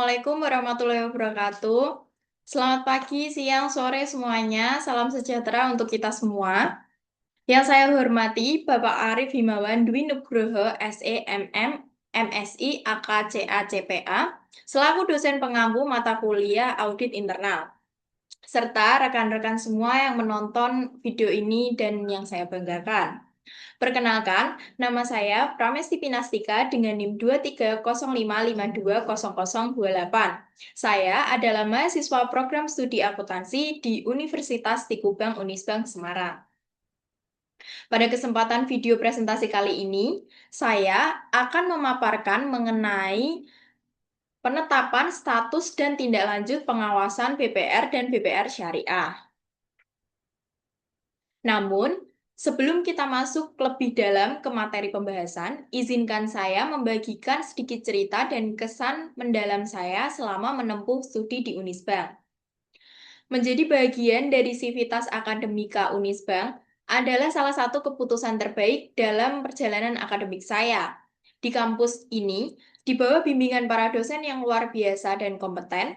Assalamualaikum warahmatullahi wabarakatuh. Selamat pagi, siang, sore semuanya. Salam sejahtera untuk kita semua. Yang saya hormati Bapak Arif Himawan Dwi Nugroho, SEMM, MSI, AKCA, CPA, selaku dosen pengampu mata kuliah Audit Internal, serta rekan-rekan semua yang menonton video ini dan yang saya banggakan. Perkenalkan, nama saya Pramesti Pinastika dengan NIM 23055520028. Saya adalah mahasiswa program studi akuntansi di Universitas Tikubang Unisbank Semarang. Pada kesempatan video presentasi kali ini, saya akan memaparkan mengenai penetapan status dan tindak lanjut pengawasan BPR dan BPR Syariah. Namun, sebelum kita masuk lebih dalam ke materi pembahasan, izinkan saya membagikan sedikit cerita dan kesan mendalam saya selama menempuh studi di Unisbank. Menjadi bagian dari Sivitas Akademika Unisbank adalah salah satu keputusan terbaik dalam perjalanan akademik saya. Di kampus ini, di bawah bimbingan para dosen yang luar biasa dan kompeten,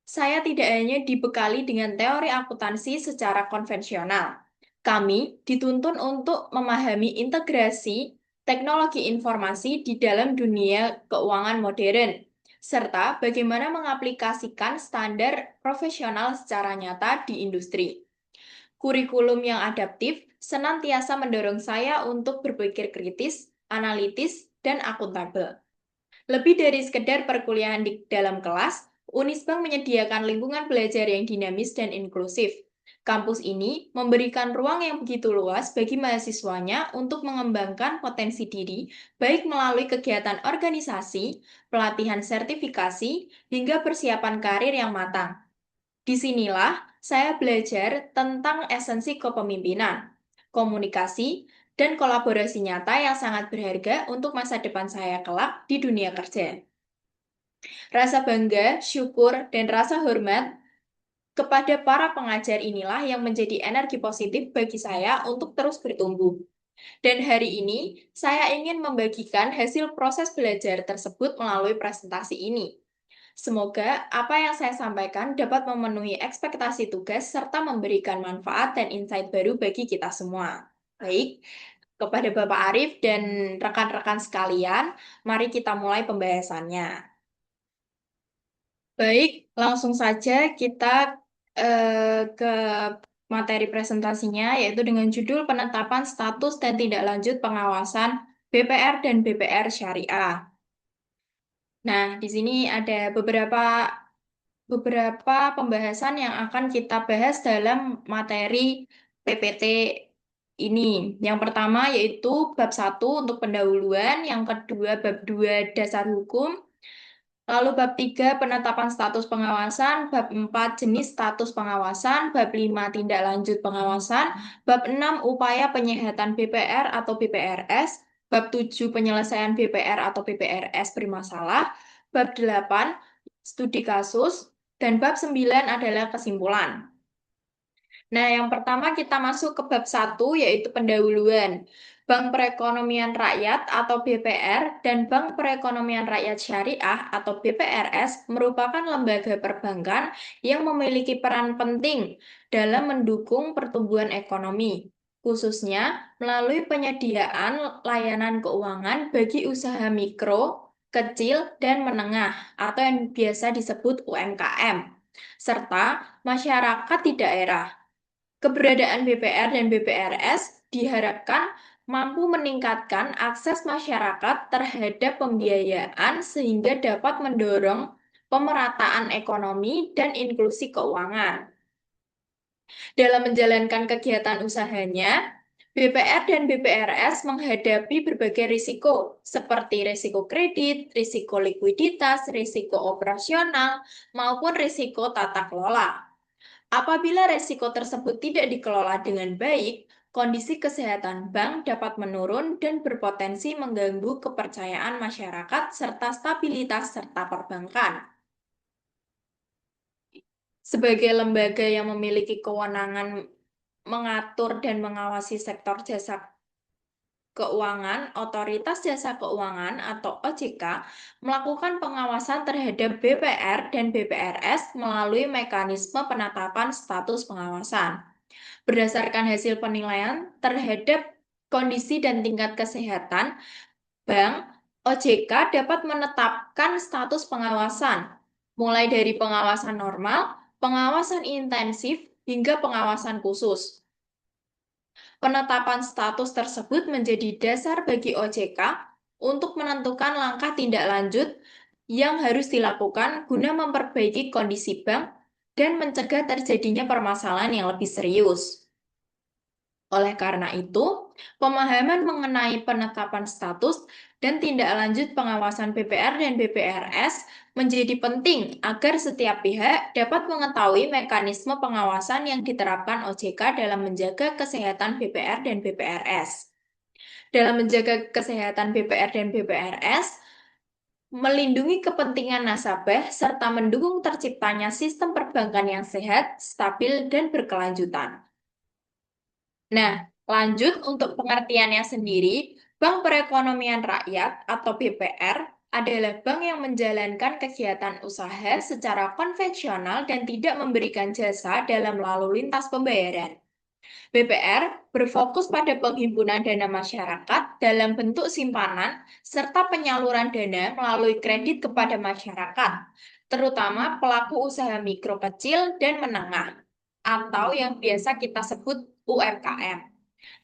saya tidak hanya dibekali dengan teori akuntansi secara konvensional. Kami dituntun untuk memahami integrasi teknologi informasi di dalam dunia keuangan modern, serta bagaimana mengaplikasikan standar profesional secara nyata di industri. Kurikulum yang adaptif senantiasa mendorong saya untuk berpikir kritis, analitis, dan akuntabel. Lebih dari sekedar perkuliahan di dalam kelas, Unisbank menyediakan lingkungan belajar yang dinamis dan inklusif. Kampus ini memberikan ruang yang begitu luas bagi mahasiswanya untuk mengembangkan potensi diri, baik melalui kegiatan organisasi, pelatihan sertifikasi, hingga persiapan karir yang matang. Disinilah saya belajar tentang esensi kepemimpinan, komunikasi, dan kolaborasi nyata yang sangat berharga untuk masa depan saya kelak di dunia kerja. Rasa bangga, syukur, dan rasa hormat kepada para pengajar inilah yang menjadi energi positif bagi saya untuk terus bertumbuh. Dan hari ini, saya ingin membagikan hasil proses belajar tersebut melalui presentasi ini. Semoga apa yang saya sampaikan dapat memenuhi ekspektasi tugas serta memberikan manfaat dan insight baru bagi kita semua. Baik, kepada Bapak Arif dan rekan-rekan sekalian, mari kita mulai pembahasannya. Baik, langsung saja kita ke materi presentasinya, yaitu dengan judul Penetapan Status dan Tindak Lanjut Pengawasan BPR dan BPR Syariah. Nah, di sini ada beberapa pembahasan yang akan kita bahas dalam materi PPT ini. Yang pertama yaitu bab 1 untuk pendahuluan, yang kedua bab 2 dasar hukum, lalu bab 3 penetapan status pengawasan, bab 4 jenis status pengawasan, bab 5 tindak lanjut pengawasan, bab 6 upaya penyehatan BPR atau BPRS, bab 7 penyelesaian BPR atau BPRS bermasalah, bab 8 studi kasus, dan bab 9 adalah kesimpulan. Nah, yang pertama kita masuk ke bab 1 yaitu pendahuluan. Bank Perekonomian Rakyat atau BPR dan Bank Perekonomian Rakyat Syariah atau BPRS merupakan lembaga perbankan yang memiliki peran penting dalam mendukung pertumbuhan ekonomi, khususnya melalui penyediaan layanan keuangan bagi usaha mikro, kecil, dan menengah atau yang biasa disebut UMKM, serta masyarakat di daerah. Keberadaan BPR dan BPRS diharapkan mampu meningkatkan akses masyarakat terhadap pembiayaan sehingga dapat mendorong pemerataan ekonomi dan inklusi keuangan. Dalam menjalankan kegiatan usahanya, BPR dan BPRS menghadapi berbagai risiko, seperti risiko kredit, risiko likuiditas, risiko operasional, maupun risiko tata kelola. Apabila risiko tersebut tidak dikelola dengan baik, kondisi kesehatan bank dapat menurun dan berpotensi mengganggu kepercayaan masyarakat serta stabilitas serta perbankan. Sebagai lembaga yang memiliki kewenangan mengatur dan mengawasi sektor jasa Keuangan, Otoritas Jasa Keuangan atau OJK melakukan pengawasan terhadap BPR dan BPRS melalui mekanisme penetapan status pengawasan. Berdasarkan hasil penilaian terhadap kondisi dan tingkat kesehatan bank, OJK dapat menetapkan status pengawasan, mulai dari pengawasan normal, pengawasan intensif, hingga pengawasan khusus. Penetapan status tersebut menjadi dasar bagi OJK untuk menentukan langkah tindak lanjut yang harus dilakukan guna memperbaiki kondisi bank dan mencegah terjadinya permasalahan yang lebih serius. Oleh karena itu, pemahaman mengenai penetapan status dan tindak lanjut pengawasan BPR dan BPRS menjadi penting agar setiap pihak dapat mengetahui mekanisme pengawasan yang diterapkan OJK dalam menjaga kesehatan BPR dan BPRS. Dalam menjaga kesehatan BPR dan BPRS, melindungi kepentingan nasabah, serta mendukung terciptanya sistem perbankan yang sehat, stabil, dan berkelanjutan. Nah, lanjut untuk pengertiannya sendiri, Bank Perekonomian Rakyat atau BPR adalah bank yang menjalankan kegiatan usaha secara konvensional dan tidak memberikan jasa dalam lalu lintas pembayaran. BPR berfokus pada penghimpunan dana masyarakat dalam bentuk simpanan serta penyaluran dana melalui kredit kepada masyarakat, terutama pelaku usaha mikro kecil dan menengah, atau yang biasa kita sebut UMKM.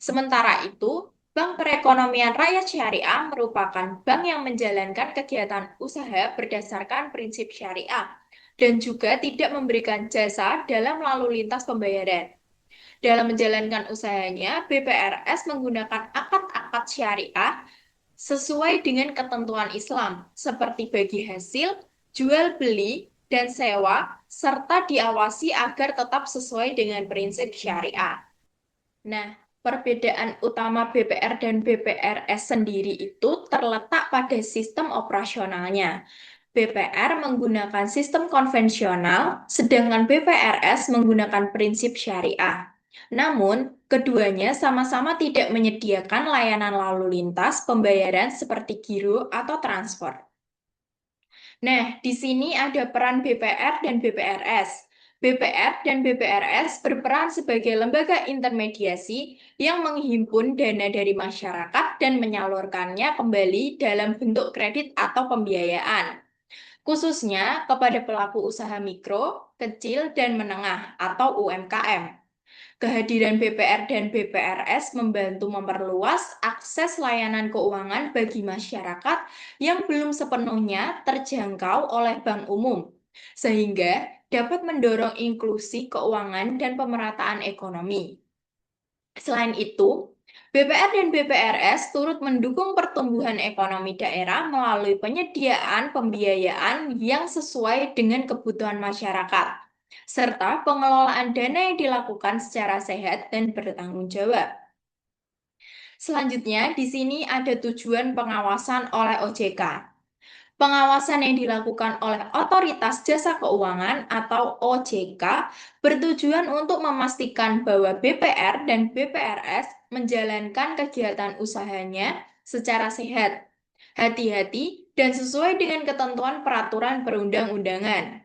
Sementara itu, Bank Perekonomian Rakyat Syariah merupakan bank yang menjalankan kegiatan usaha berdasarkan prinsip syariah dan juga tidak memberikan jasa dalam lalu lintas pembayaran. Dalam menjalankan usahanya, BPRS menggunakan akad-akad syariah sesuai dengan ketentuan Islam, seperti bagi hasil, jual beli, dan sewa, serta diawasi agar tetap sesuai dengan prinsip syariah. Nah, perbedaan utama BPR dan BPRS sendiri itu terletak pada sistem operasionalnya. BPR menggunakan sistem konvensional, sedangkan BPRS menggunakan prinsip syariah. Namun, keduanya sama-sama tidak menyediakan layanan lalu lintas pembayaran seperti giro atau transfer. Nah, di sini ada peran BPR dan BPRS. BPR dan BPRS berperan sebagai lembaga intermediasi yang menghimpun dana dari masyarakat dan menyalurkannya kembali dalam bentuk kredit atau pembiayaan, khususnya kepada pelaku usaha mikro, kecil, dan menengah atau UMKM. Kehadiran BPR dan BPRS membantu memperluas akses layanan keuangan bagi masyarakat yang belum sepenuhnya terjangkau oleh bank umum, sehingga dapat mendorong inklusi keuangan dan pemerataan ekonomi. Selain itu, BPR dan BPRS turut mendukung pertumbuhan ekonomi daerah melalui penyediaan pembiayaan yang sesuai dengan kebutuhan masyarakat, serta pengelolaan dana yang dilakukan secara sehat dan bertanggung jawab. Selanjutnya, di sini ada tujuan pengawasan oleh OJK. Pengawasan yang dilakukan oleh Otoritas Jasa Keuangan atau OJK bertujuan untuk memastikan bahwa BPR dan BPRS menjalankan kegiatan usahanya secara sehat, hati-hati, dan sesuai dengan ketentuan peraturan perundang-undangan.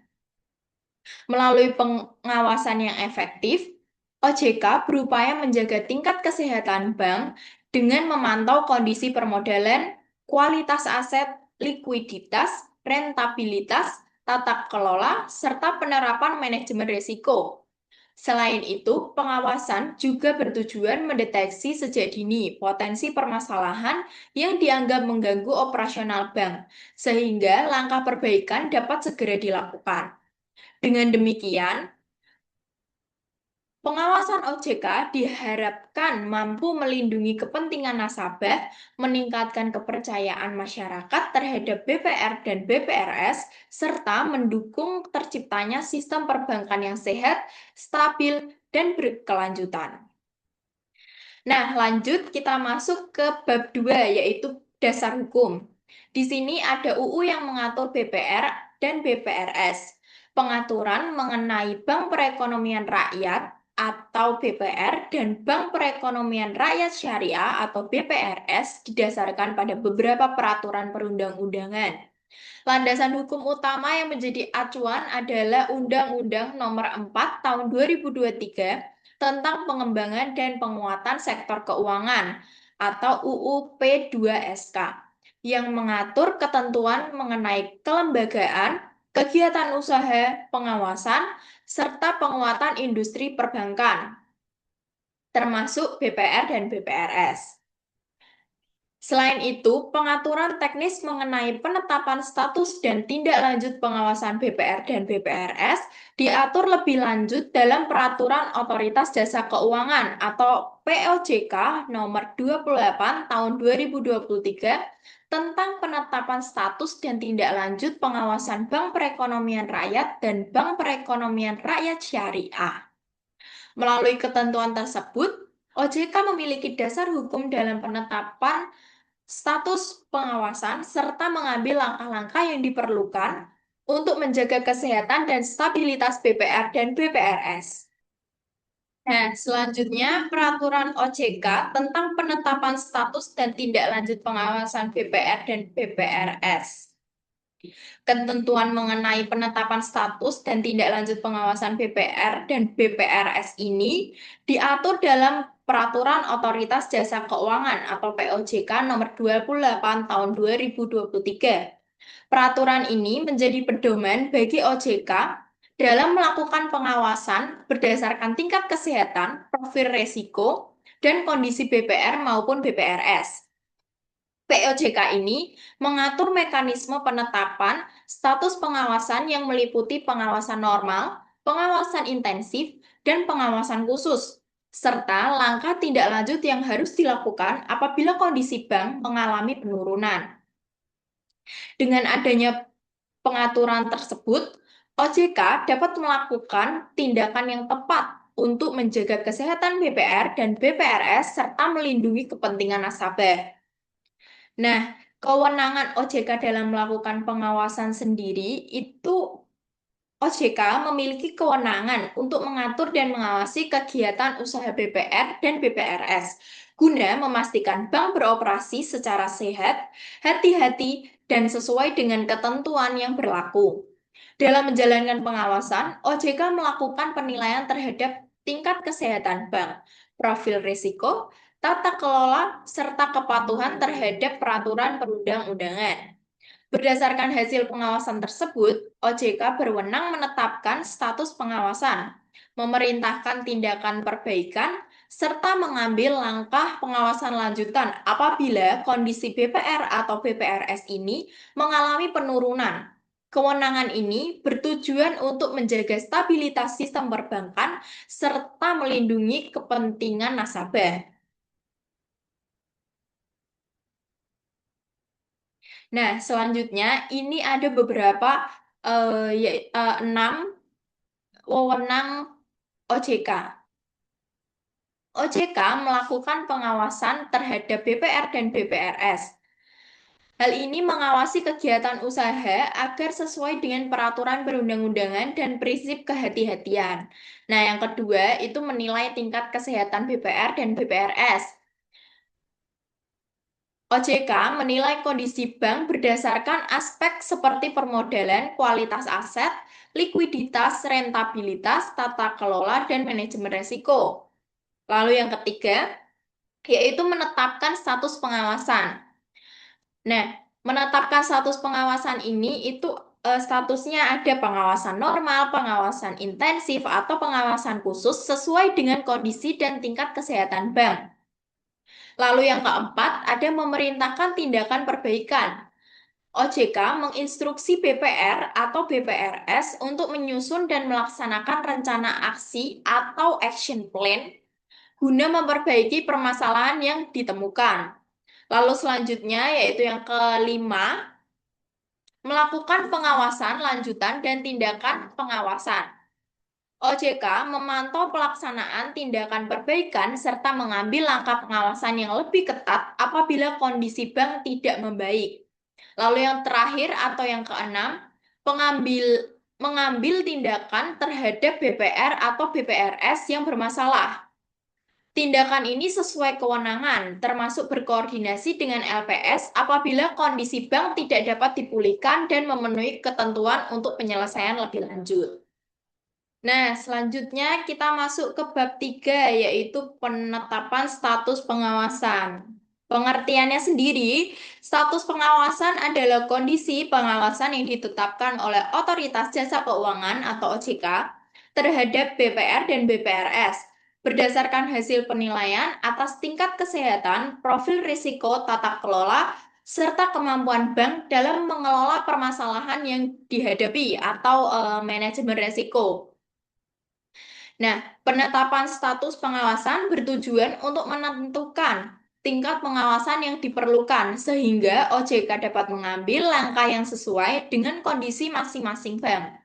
Melalui pengawasan yang efektif, OJK berupaya menjaga tingkat kesehatan bank dengan memantau kondisi permodalan, kualitas aset, likuiditas, rentabilitas, tata kelola, serta penerapan manajemen risiko. Selain itu, pengawasan juga bertujuan mendeteksi sejak dini potensi permasalahan yang dianggap mengganggu operasional bank, sehingga langkah perbaikan dapat segera dilakukan. Dengan demikian, pengawasan OJK diharapkan mampu melindungi kepentingan nasabah, meningkatkan kepercayaan masyarakat terhadap BPR dan BPRS, serta mendukung terciptanya sistem perbankan yang sehat, stabil, dan berkelanjutan. Nah, lanjut kita masuk ke bab 2, yaitu dasar hukum. Di sini ada UU yang mengatur BPR dan BPRS. Pengaturan mengenai Bank Perekonomian Rakyat atau BPR dan Bank Perekonomian Rakyat Syariah atau BPRS didasarkan pada beberapa peraturan perundang-undangan. Landasan hukum utama yang menjadi acuan adalah Undang-Undang Nomor 4 Tahun 2023 tentang pengembangan dan penguatan sektor keuangan atau UU P2SK yang mengatur ketentuan mengenai kelembagaan, kegiatan usaha, pengawasan, serta penguatan industri perbankan, termasuk BPR dan BPRS. Selain itu, pengaturan teknis mengenai penetapan status dan tindak lanjut pengawasan BPR dan BPRS diatur lebih lanjut dalam Peraturan Otoritas Jasa Keuangan atau POJK nomor 28 tahun 2023 tentang penetapan status dan tindak lanjut pengawasan Bank Perekonomian Rakyat dan Bank Perekonomian Rakyat Syariah. Melalui ketentuan tersebut, OJK memiliki dasar hukum dalam penetapan status pengawasan, serta mengambil langkah-langkah yang diperlukan untuk menjaga kesehatan dan stabilitas BPR dan BPRS. Nah, selanjutnya Peraturan OJK tentang penetapan status dan tindak lanjut pengawasan BPR dan BPRS. Ketentuan mengenai penetapan status dan tindak lanjut pengawasan BPR dan BPRS ini diatur dalam Peraturan Otoritas Jasa Keuangan atau POJK nomor 28 tahun 2023. Peraturan ini menjadi pedoman bagi OJK dalam melakukan pengawasan berdasarkan tingkat kesehatan, profil risiko, dan kondisi BPR maupun BPRS. POJK ini mengatur mekanisme penetapan status pengawasan yang meliputi pengawasan normal, pengawasan intensif, dan pengawasan khusus, serta langkah tindak lanjut yang harus dilakukan apabila kondisi bank mengalami penurunan. Dengan adanya pengaturan tersebut, OJK dapat melakukan tindakan yang tepat untuk menjaga kesehatan BPR dan BPRS serta melindungi kepentingan nasabah. Nah, kewenangan OJK dalam melakukan pengawasan sendiri itu OJK memiliki kewenangan untuk mengatur dan mengawasi kegiatan usaha BPR dan BPRS guna memastikan bank beroperasi secara sehat, hati-hati, dan sesuai dengan ketentuan yang berlaku. Dalam menjalankan pengawasan, OJK melakukan penilaian terhadap tingkat kesehatan bank, profil risiko, tata kelola, serta kepatuhan terhadap peraturan perundang-undangan. Berdasarkan hasil pengawasan tersebut, OJK berwenang menetapkan status pengawasan, memerintahkan tindakan perbaikan, serta mengambil langkah pengawasan lanjutan apabila kondisi BPR atau BPRS ini mengalami penurunan. Kewenangan ini bertujuan untuk menjaga stabilitas sistem perbankan serta melindungi kepentingan nasabah. Nah, selanjutnya ini ada beberapa 6 wewenang OJK. OJK melakukan pengawasan terhadap BPR dan BPRS. Hal ini mengawasi kegiatan usaha agar sesuai dengan peraturan perundang-undangan dan prinsip kehati-hatian. Nah, yang kedua itu menilai tingkat kesehatan BPR dan BPRS. OJK menilai kondisi bank berdasarkan aspek seperti permodalan, kualitas aset, likuiditas, rentabilitas, tata kelola, dan manajemen risiko. Lalu yang ketiga, yaitu menetapkan status pengawasan. Nah, menetapkan status pengawasan ini itu statusnya ada pengawasan normal, pengawasan intensif, atau pengawasan khusus sesuai dengan kondisi dan tingkat kesehatan bank. Lalu yang keempat, ada memerintahkan tindakan perbaikan. OJK menginstruksi BPR atau BPRS untuk menyusun dan melaksanakan rencana aksi atau action plan guna memperbaiki permasalahan yang ditemukan. Lalu selanjutnya yaitu yang kelima, melakukan pengawasan lanjutan dan tindakan pengawasan. OJK memantau pelaksanaan tindakan perbaikan serta mengambil langkah pengawasan yang lebih ketat apabila kondisi bank tidak membaik. Lalu yang terakhir atau yang keenam, mengambil tindakan terhadap BPR atau BPRS yang bermasalah. Tindakan ini sesuai kewenangan, termasuk berkoordinasi dengan LPS apabila kondisi bank tidak dapat dipulihkan dan memenuhi ketentuan untuk penyelesaian lebih lanjut. Nah, selanjutnya kita masuk ke bab 3, yaitu penetapan status pengawasan. Pengertiannya sendiri, status pengawasan adalah kondisi pengawasan yang ditetapkan oleh Otoritas Jasa Keuangan atau OJK terhadap BPR dan BPRS berdasarkan hasil penilaian atas tingkat kesehatan, profil risiko, tata kelola, serta kemampuan bank dalam mengelola permasalahan yang dihadapi atau manajemen risiko. Nah, penetapan status pengawasan bertujuan untuk menentukan tingkat pengawasan yang diperlukan sehingga OJK dapat mengambil langkah yang sesuai dengan kondisi masing-masing bank.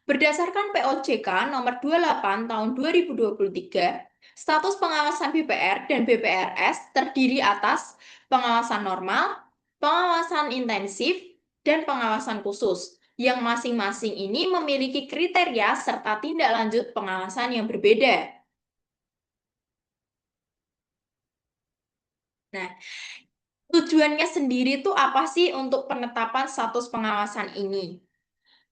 Berdasarkan POJK nomor 28 tahun 2023, status pengawasan BPR dan BPRS terdiri atas pengawasan normal, pengawasan intensif, dan pengawasan khusus yang masing-masing ini memiliki kriteria serta tindak lanjut pengawasan yang berbeda. Nah, tujuannya sendiri itu apa sih untuk penetapan status pengawasan ini?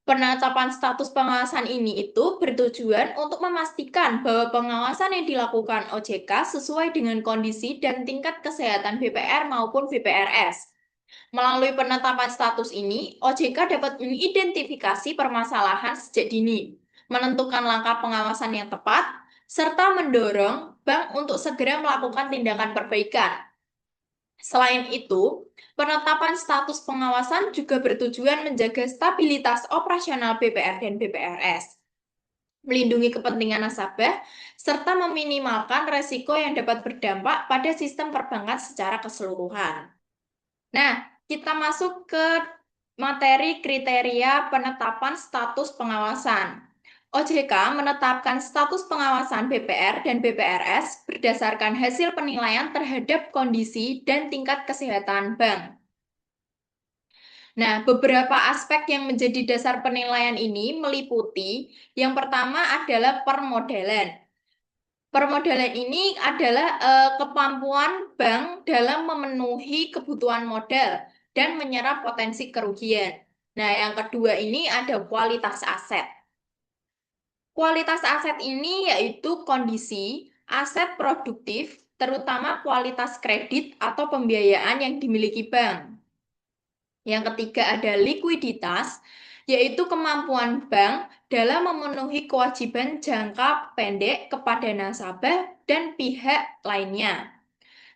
Penetapan status pengawasan ini itu bertujuan untuk memastikan bahwa pengawasan yang dilakukan OJK sesuai dengan kondisi dan tingkat kesehatan BPR maupun BPRS. Melalui penetapan status ini, OJK dapat mengidentifikasi permasalahan sejak dini, menentukan langkah pengawasan yang tepat, serta mendorong bank untuk segera melakukan tindakan perbaikan. Selain itu, penetapan status pengawasan juga bertujuan menjaga stabilitas operasional BPR dan BPRS, melindungi kepentingan nasabah, serta meminimalkan resiko yang dapat berdampak pada sistem perbankan secara keseluruhan. Nah, kita masuk ke materi kriteria penetapan status pengawasan. OJK menetapkan status pengawasan BPR dan BPRS berdasarkan hasil penilaian terhadap kondisi dan tingkat kesehatan bank. Nah, beberapa aspek yang menjadi dasar penilaian ini meliputi yang pertama adalah permodalan. Permodalan ini adalah kemampuan bank dalam memenuhi kebutuhan modal dan menyerap potensi kerugian. Nah, yang kedua ini ada kualitas aset. Kualitas aset ini yaitu kondisi aset produktif, terutama kualitas kredit atau pembiayaan yang dimiliki bank. Yang ketiga ada likuiditas, yaitu kemampuan bank dalam memenuhi kewajiban jangka pendek kepada nasabah dan pihak lainnya.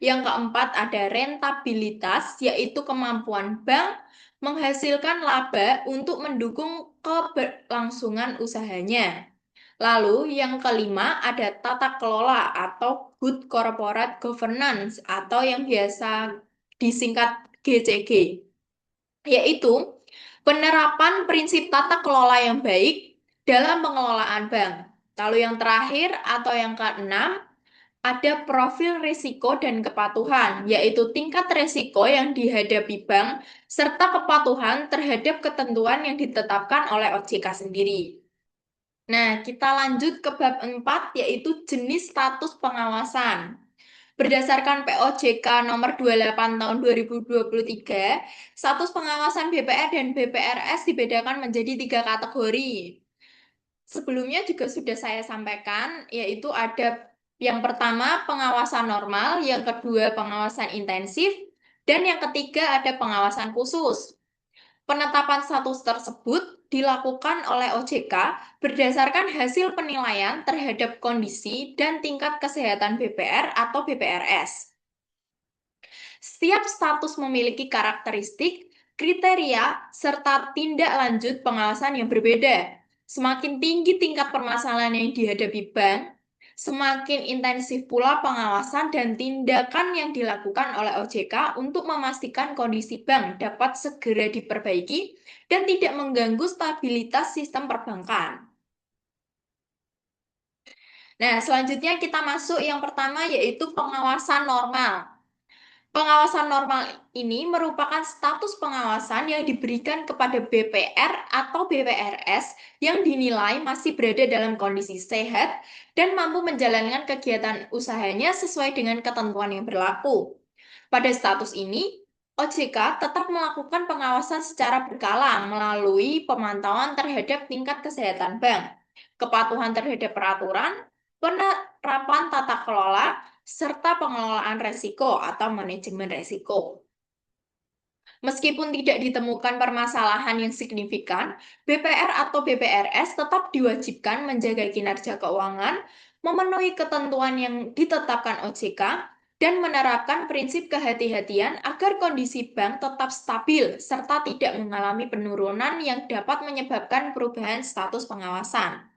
Yang keempat ada rentabilitas, yaitu kemampuan bank menghasilkan laba untuk mendukung keberlangsungan usahanya. Lalu yang kelima ada tata kelola atau good corporate governance atau yang biasa disingkat GCG, yaitu penerapan prinsip tata kelola yang baik dalam pengelolaan bank. Lalu yang terakhir atau yang keenam ada profil risiko dan kepatuhan, yaitu tingkat risiko yang dihadapi bank serta kepatuhan terhadap ketentuan yang ditetapkan oleh OJK sendiri. Nah, kita lanjut ke bab 4, yaitu jenis status pengawasan. Berdasarkan POJK nomor 28 tahun 2023, status pengawasan BPR dan BPRS dibedakan menjadi 3 kategori. Sebelumnya juga sudah saya sampaikan, yaitu ada yang pertama pengawasan normal, yang kedua pengawasan intensif, dan yang ketiga ada pengawasan khusus. Penetapan status tersebut dilakukan oleh OJK berdasarkan hasil penilaian terhadap kondisi dan tingkat kesehatan BPR atau BPRS. Setiap status memiliki karakteristik, kriteria, serta tindak lanjut pengawasan yang berbeda. Semakin tinggi tingkat permasalahan yang dihadapi bank, semakin intensif pula pengawasan dan tindakan yang dilakukan oleh OJK untuk memastikan kondisi bank dapat segera diperbaiki dan tidak mengganggu stabilitas sistem perbankan. Nah, selanjutnya kita masuk yang pertama yaitu pengawasan normal. Pengawasan normal ini merupakan status pengawasan yang diberikan kepada BPR atau BPRS yang dinilai masih berada dalam kondisi sehat dan mampu menjalankan kegiatan usahanya sesuai dengan ketentuan yang berlaku. Pada status ini, OJK tetap melakukan pengawasan secara berkala melalui pemantauan terhadap tingkat kesehatan bank, kepatuhan terhadap peraturan, penerapan tata kelola, serta pengelolaan resiko atau manajemen resiko. Meskipun tidak ditemukan permasalahan yang signifikan, BPR atau BPRS tetap diwajibkan menjaga kinerja keuangan, memenuhi ketentuan yang ditetapkan OJK, dan menerapkan prinsip kehati-hatian agar kondisi bank tetap stabil serta tidak mengalami penurunan yang dapat menyebabkan perubahan status pengawasan.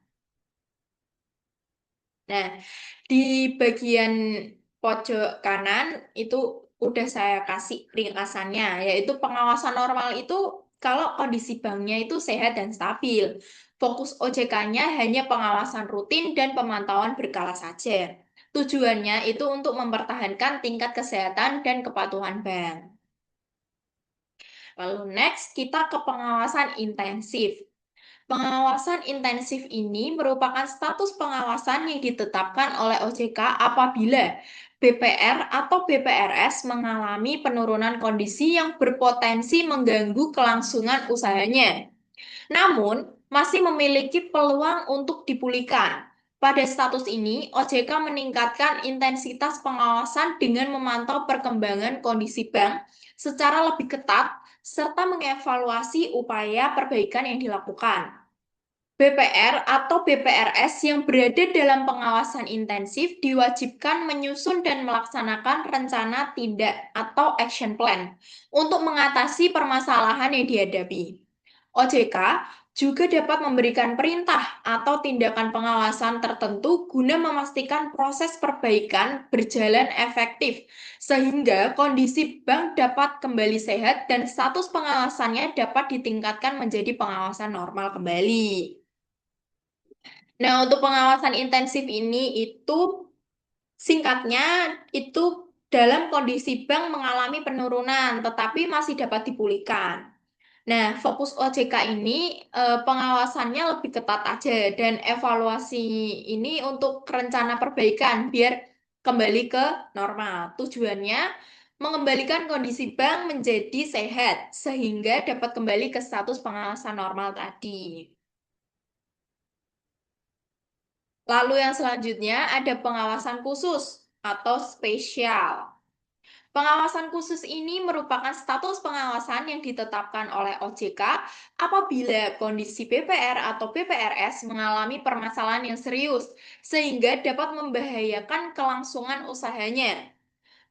Nah, di bagian pojok kanan itu udah saya kasih ringkasannya, yaitu pengawasan normal itu kalau kondisi banknya itu sehat dan stabil. Fokus OJK-nya hanya pengawasan rutin dan pemantauan berkala saja. Tujuannya itu untuk mempertahankan tingkat kesehatan dan kepatuhan bank. Lalu next, kita ke pengawasan intensif. Pengawasan intensif ini merupakan status pengawasan yang ditetapkan oleh OJK apabila BPR atau BPRS mengalami penurunan kondisi yang berpotensi mengganggu kelangsungan usahanya, namun masih memiliki peluang untuk dipulihkan. Pada status ini, OJK meningkatkan intensitas pengawasan dengan memantau perkembangan kondisi bank secara lebih ketat serta mengevaluasi upaya perbaikan yang dilakukan. BPR atau BPRS yang berada dalam pengawasan intensif diwajibkan menyusun dan melaksanakan rencana tindak atau action plan untuk mengatasi permasalahan yang dihadapi. OJK juga dapat memberikan perintah atau tindakan pengawasan tertentu guna memastikan proses perbaikan berjalan efektif, sehingga kondisi bank dapat kembali sehat dan status pengawasannya dapat ditingkatkan menjadi pengawasan normal kembali. Nah, untuk pengawasan intensif ini itu singkatnya itu dalam kondisi bank mengalami penurunan tetapi masih dapat dipulihkan. Nah, fokus OJK ini pengawasannya lebih ketat aja dan evaluasi ini untuk rencana perbaikan biar kembali ke normal. Tujuannya mengembalikan kondisi bank menjadi sehat sehingga dapat kembali ke status pengawasan normal tadi. Lalu yang selanjutnya ada pengawasan khusus atau spesial. Pengawasan khusus ini merupakan status pengawasan yang ditetapkan oleh OJK apabila kondisi BPR atau BPRS mengalami permasalahan yang serius sehingga dapat membahayakan kelangsungan usahanya.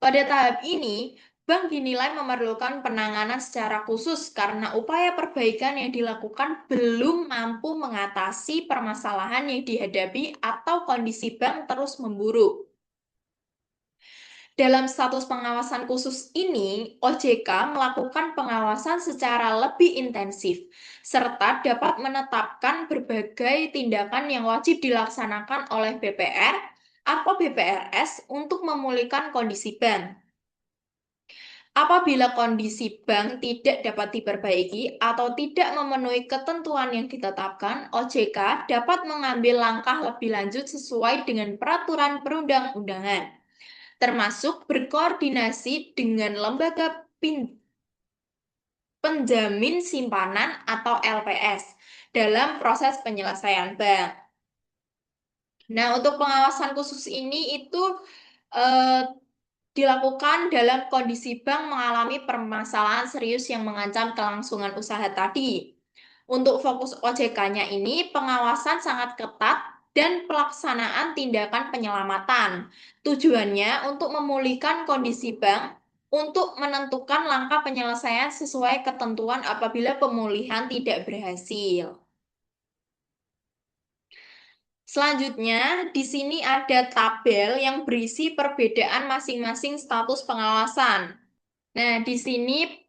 Pada tahap ini, bank dinilai memerlukan penanganan secara khusus karena upaya perbaikan yang dilakukan belum mampu mengatasi permasalahan yang dihadapi atau kondisi bank terus memburuk. Dalam status pengawasan khusus ini, OJK melakukan pengawasan secara lebih intensif, serta dapat menetapkan berbagai tindakan yang wajib dilaksanakan oleh BPR atau BPRS untuk memulihkan kondisi bank. Apabila kondisi bank tidak dapat diperbaiki atau tidak memenuhi ketentuan yang ditetapkan, OJK dapat mengambil langkah lebih lanjut sesuai dengan peraturan perundang-undangan, termasuk berkoordinasi dengan lembaga penjamin simpanan atau LPS dalam proses penyelesaian bank. Nah, untuk pengawasan khusus ini itu eh, dilakukan dalam kondisi bank mengalami permasalahan serius yang mengancam kelangsungan usaha tadi. Untuk fokus OJK-nya ini, pengawasan sangat ketat dan pelaksanaan tindakan penyelamatan. Tujuannya untuk memulihkan kondisi bank untuk menentukan langkah penyelesaian sesuai ketentuan apabila pemulihan tidak berhasil. Selanjutnya, di sini ada tabel yang berisi perbedaan masing-masing status pengawasan. Nah, di sini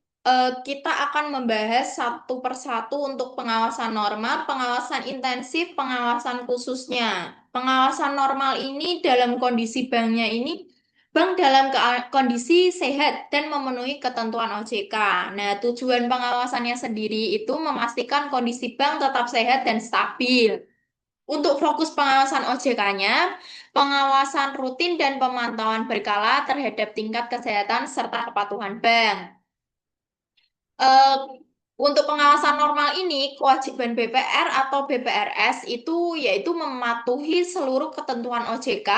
kita akan membahas satu persatu untuk pengawasan normal, pengawasan intensif, pengawasan khususnya. Pengawasan normal ini dalam kondisi banknya ini bank dalam kondisi sehat dan memenuhi ketentuan OJK. Nah, tujuan pengawasannya sendiri itu memastikan kondisi bank tetap sehat dan stabil. Untuk fokus pengawasan OJK-nya, pengawasan rutin dan pemantauan berkala terhadap tingkat kesehatan serta kepatuhan bank. Eh, untuk pengawasan normal ini, kewajiban BPR atau BPRS itu yaitu mematuhi seluruh ketentuan OJK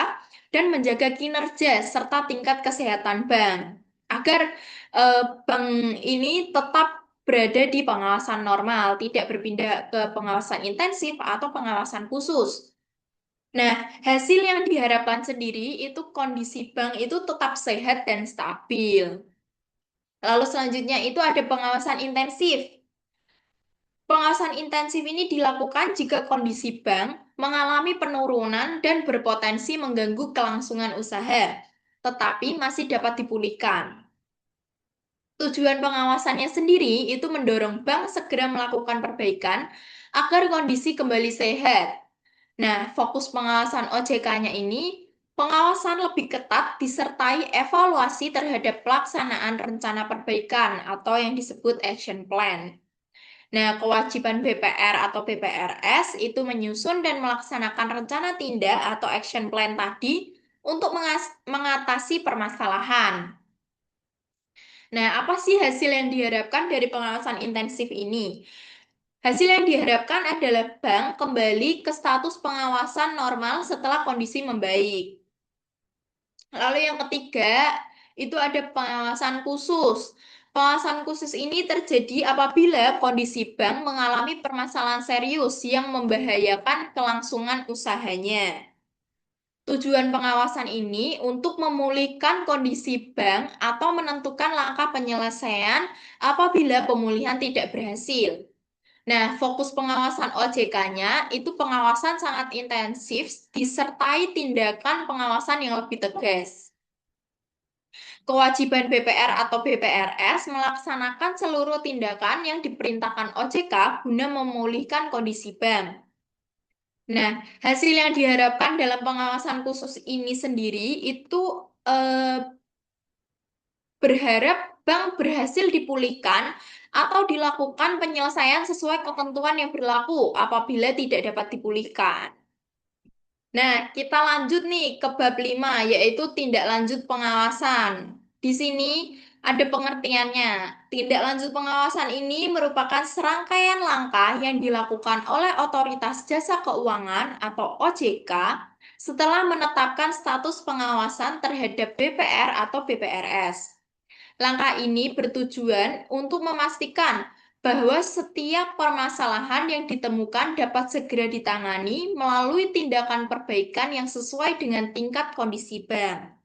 dan menjaga kinerja serta tingkat kesehatan bank agar bank ini tetap berada di pengawasan normal, tidak berpindah ke pengawasan intensif atau pengawasan khusus. Nah, hasil yang diharapkan sendiri itu kondisi bank itu tetap sehat dan stabil. Lalu selanjutnya itu ada pengawasan intensif. Pengawasan intensif ini dilakukan jika kondisi bank mengalami penurunan dan berpotensi mengganggu kelangsungan usaha, tetapi masih dapat dipulihkan. Tujuan pengawasannya sendiri itu mendorong bank segera melakukan perbaikan agar kondisi kembali sehat. Nah, fokus pengawasan OJK-nya ini, pengawasan lebih ketat disertai evaluasi terhadap pelaksanaan rencana perbaikan atau yang disebut action plan. Nah, kewajiban BPR atau BPRS itu menyusun dan melaksanakan rencana tindak atau action plan tadi untuk mengatasi permasalahan. Nah, apa sih hasil yang diharapkan dari pengawasan intensif ini? Hasil yang diharapkan adalah bank kembali ke status pengawasan normal setelah kondisi membaik. Lalu yang ketiga, itu ada pengawasan khusus. Pengawasan khusus ini terjadi apabila kondisi bank mengalami permasalahan serius yang membahayakan kelangsungan usahanya. Tujuan pengawasan ini untuk memulihkan kondisi bank atau menentukan langkah penyelesaian apabila pemulihan tidak berhasil. Nah, fokus pengawasan OJK-nya itu pengawasan sangat intensif disertai tindakan pengawasan yang lebih tegas. Kewajiban BPR atau BPRS melaksanakan seluruh tindakan yang diperintahkan OJK guna memulihkan kondisi bank. Nah, hasil yang diharapkan dalam pengawasan khusus ini sendiri itu berharap bank berhasil dipulihkan atau dilakukan penyelesaian sesuai ketentuan yang berlaku apabila tidak dapat dipulihkan. Nah, kita lanjut nih ke bab 5, yaitu tindak lanjut pengawasan. Di sini ada pengertiannya. Tindak lanjut pengawasan ini merupakan serangkaian langkah yang dilakukan oleh Otoritas Jasa Keuangan atau OJK setelah menetapkan status pengawasan terhadap BPR atau BPRS. Langkah ini bertujuan untuk memastikan bahwa setiap permasalahan yang ditemukan dapat segera ditangani melalui tindakan perbaikan yang sesuai dengan tingkat kondisi bank.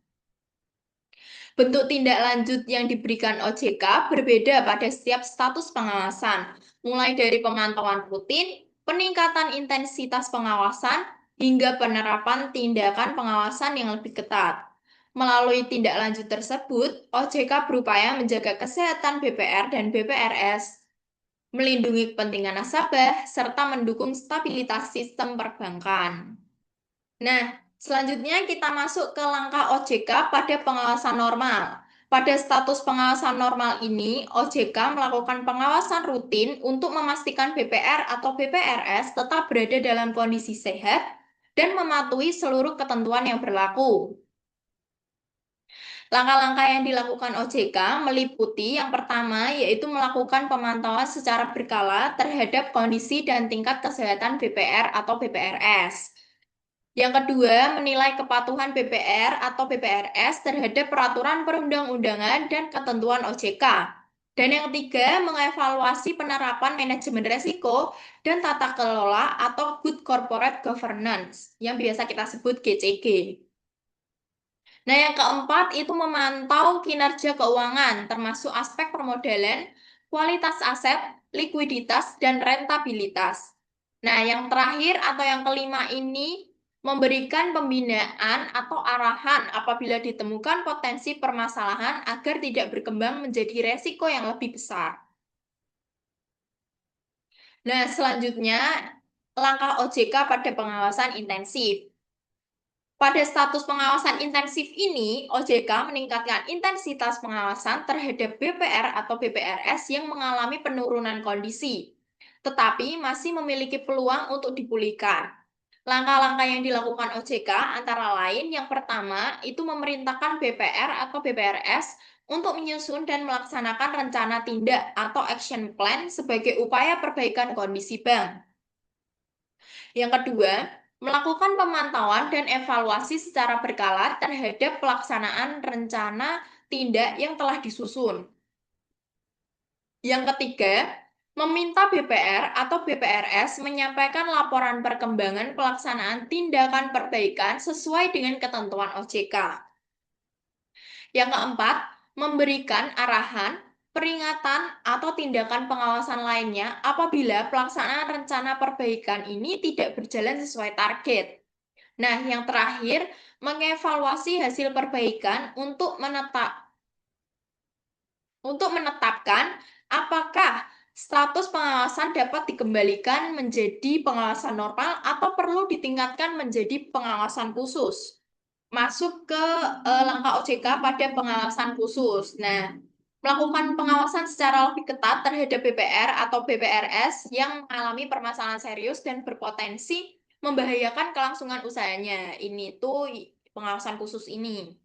Bentuk tindak lanjut yang diberikan OJK berbeda pada setiap status pengawasan, mulai dari pemantauan rutin, peningkatan intensitas pengawasan, hingga penerapan tindakan pengawasan yang lebih ketat. Melalui tindak lanjut tersebut, OJK berupaya menjaga kesehatan BPR dan BPRS, melindungi kepentingan nasabah, serta mendukung stabilitas sistem perbankan. Nah, selanjutnya kita masuk ke langkah OJK pada pengawasan normal. Pada status pengawasan normal ini, OJK melakukan pengawasan rutin untuk memastikan BPR atau BPRS tetap berada dalam kondisi sehat dan mematuhi seluruh ketentuan yang berlaku. Langkah-langkah yang dilakukan OJK meliputi yang pertama yaitu melakukan pemantauan secara berkala terhadap kondisi dan tingkat kesehatan BPR atau BPRS. Yang kedua, menilai kepatuhan BPR atau BPRS terhadap peraturan perundang-undangan dan ketentuan OJK. Dan yang ketiga, mengevaluasi penerapan manajemen resiko dan tata kelola atau Good Corporate Governance, yang biasa kita sebut GCG. Nah, yang keempat itu memantau kinerja keuangan, termasuk aspek permodalan, kualitas aset, likuiditas, dan rentabilitas. Nah, yang terakhir atau yang kelima ini memberikan pembinaan atau arahan apabila ditemukan potensi permasalahan agar tidak berkembang menjadi resiko yang lebih besar. Nah, selanjutnya langkah OJK pada pengawasan intensif. Pada status pengawasan intensif ini, OJK meningkatkan intensitas pengawasan terhadap BPR atau BPRS yang mengalami penurunan kondisi, tetapi masih memiliki peluang untuk dipulihkan. Langkah-langkah yang dilakukan OJK antara lain yang pertama itu memerintahkan BPR atau BPRS untuk menyusun dan melaksanakan rencana tindak atau action plan sebagai upaya perbaikan kondisi bank. Yang kedua, melakukan pemantauan dan evaluasi secara berkala terhadap pelaksanaan rencana tindak yang telah disusun. Yang ketiga, meminta BPR atau BPRS menyampaikan laporan perkembangan pelaksanaan tindakan perbaikan sesuai dengan ketentuan OJK. Yang keempat, memberikan arahan, peringatan, atau tindakan pengawasan lainnya apabila pelaksanaan rencana perbaikan ini tidak berjalan sesuai target. Nah, yang terakhir, mengevaluasi hasil perbaikan untuk menetapkan apakah status pengawasan dapat dikembalikan menjadi pengawasan normal atau perlu ditingkatkan menjadi pengawasan khusus. Masuk ke langkah OJK pada pengawasan khusus. Nah, melakukan pengawasan secara lebih ketat terhadap BPR atau BPRS yang mengalami permasalahan serius dan berpotensi membahayakan kelangsungan usahanya. Ini tuh pengawasan khusus ini.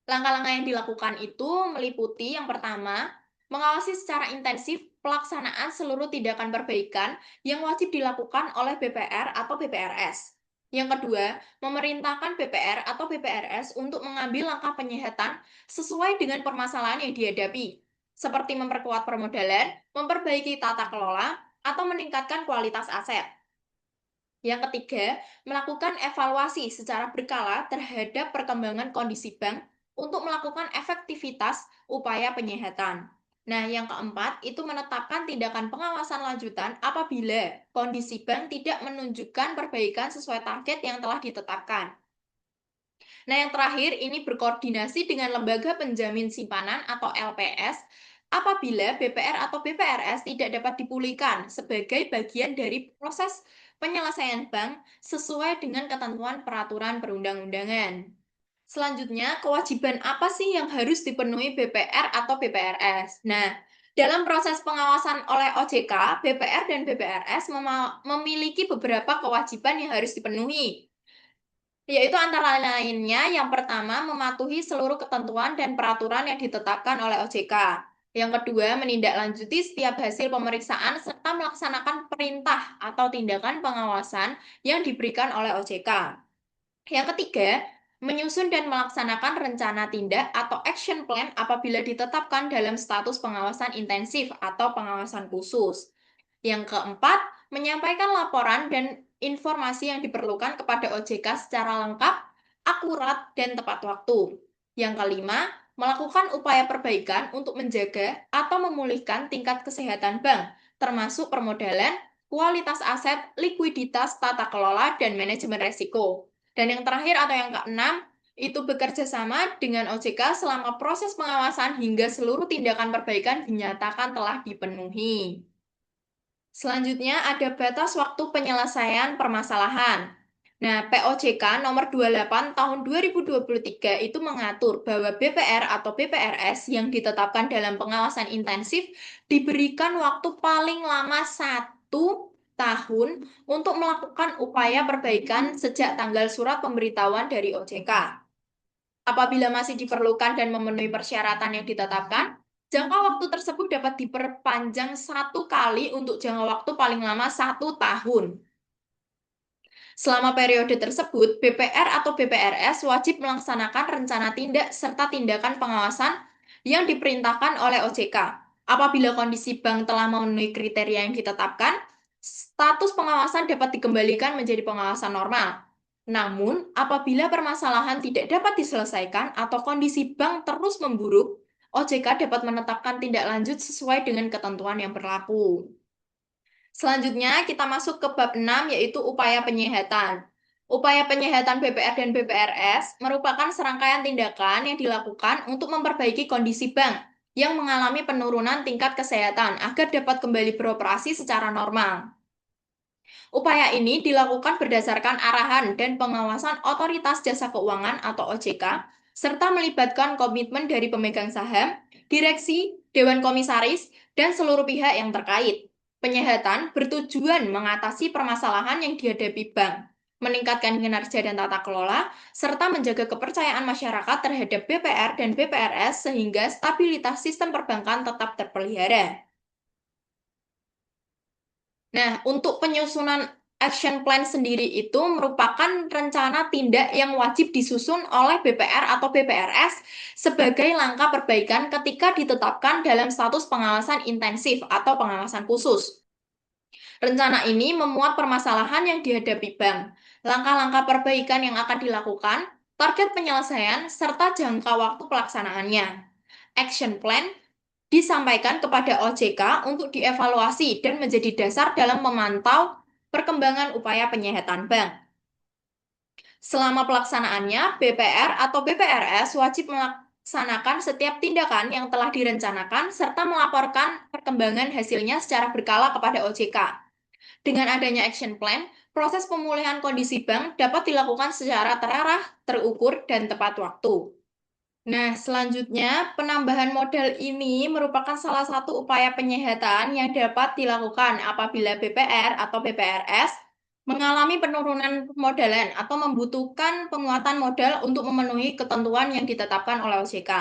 Langkah-langkah yang dilakukan itu meliputi yang pertama, mengawasi secara intensif pelaksanaan seluruh tindakan perbaikan yang wajib dilakukan oleh BPR atau BPRS. Yang kedua, memerintahkan BPR atau BPRS untuk mengambil langkah penyehatan sesuai dengan permasalahan yang dihadapi, seperti memperkuat permodalan, memperbaiki tata kelola, atau meningkatkan kualitas aset. Yang ketiga, melakukan evaluasi secara berkala terhadap perkembangan kondisi bank untuk melakukan efektivitas upaya penyehatan. Nah, yang keempat, itu menetapkan tindakan pengawasan lanjutan apabila kondisi bank tidak menunjukkan perbaikan sesuai target yang telah ditetapkan. Nah, yang terakhir, ini berkoordinasi dengan lembaga penjamin simpanan atau LPS apabila BPR atau BPRS tidak dapat dipulihkan sebagai bagian dari proses penyelesaian bank sesuai dengan ketentuan peraturan perundang-undangan. Selanjutnya, kewajiban apa sih yang harus dipenuhi BPR atau BPRS? Nah, dalam proses pengawasan oleh OJK, BPR dan BPRS memiliki beberapa kewajiban yang harus dipenuhi, yaitu antara lainnya yang pertama mematuhi seluruh ketentuan dan peraturan yang ditetapkan oleh OJK. Yang kedua, menindaklanjuti setiap hasil pemeriksaan serta melaksanakan perintah atau tindakan pengawasan yang diberikan oleh OJK. Yang ketiga, menyusun dan melaksanakan rencana tindak atau action plan apabila ditetapkan dalam status pengawasan intensif atau pengawasan khusus. Yang keempat, menyampaikan laporan dan informasi yang diperlukan kepada OJK secara lengkap, akurat, dan tepat waktu. Yang kelima, melakukan upaya perbaikan untuk menjaga atau memulihkan tingkat kesehatan bank, termasuk permodalan, kualitas aset, likuiditas, tata kelola, dan manajemen risiko. Dan yang terakhir atau yang keenam, itu bekerja sama dengan OJK selama proses pengawasan hingga seluruh tindakan perbaikan dinyatakan telah dipenuhi. Selanjutnya ada batas waktu penyelesaian permasalahan. Nah, POJK nomor 28 tahun 2023 itu mengatur bahwa BPR atau BPRS yang ditetapkan dalam pengawasan intensif diberikan waktu paling lama 1 tahun untuk melakukan upaya perbaikan sejak tanggal surat pemberitahuan dari OJK. Apabila masih diperlukan dan memenuhi persyaratan yang ditetapkan, jangka waktu tersebut dapat diperpanjang 1 kali untuk jangka waktu paling lama 1 tahun. Selama periode tersebut, BPR atau BPRS wajib melaksanakan rencana tindak serta tindakan pengawasan yang diperintahkan oleh OJK. Apabila kondisi bank telah memenuhi kriteria yang ditetapkan, status pengawasan dapat dikembalikan menjadi pengawasan normal. Namun, apabila permasalahan tidak dapat diselesaikan atau kondisi bank terus memburuk, OJK dapat menetapkan tindak lanjut sesuai dengan ketentuan yang berlaku. Selanjutnya, kita masuk ke bab 6, yaitu upaya penyehatan. Upaya penyehatan BPR dan BPRS merupakan serangkaian tindakan yang dilakukan untuk memperbaiki kondisi bank yang mengalami penurunan tingkat kesehatan agar dapat kembali beroperasi secara normal. Upaya ini dilakukan berdasarkan arahan dan pengawasan Otoritas Jasa Keuangan atau OJK, serta melibatkan komitmen dari pemegang saham, direksi, dewan komisaris, dan seluruh pihak yang terkait. Penyehatan bertujuan mengatasi permasalahan yang dihadapi bank, meningkatkan kinerja dan tata kelola, serta menjaga kepercayaan masyarakat terhadap BPR dan BPRS sehingga stabilitas sistem perbankan tetap terpelihara. Nah, untuk penyusunan action plan sendiri itu merupakan rencana tindak yang wajib disusun oleh BPR atau BPRS sebagai langkah perbaikan ketika ditetapkan dalam status pengawasan intensif atau pengawasan khusus. Rencana ini memuat permasalahan yang dihadapi bank, langkah-langkah perbaikan yang akan dilakukan, target penyelesaian, serta jangka waktu pelaksanaannya. Action plan disampaikan kepada OJK untuk dievaluasi dan menjadi dasar dalam memantau perkembangan upaya penyehatan bank. Selama pelaksanaannya, BPR atau BPRS wajib melaksanakan setiap tindakan yang telah direncanakan serta melaporkan perkembangan hasilnya secara berkala kepada OJK. Dengan adanya action plan, proses pemulihan kondisi bank dapat dilakukan secara terarah, terukur, dan tepat waktu. Nah, selanjutnya, penambahan modal ini merupakan salah satu upaya penyehatan yang dapat dilakukan apabila BPR atau BPRS mengalami penurunan pemodalan atau membutuhkan penguatan modal untuk memenuhi ketentuan yang ditetapkan oleh OJK.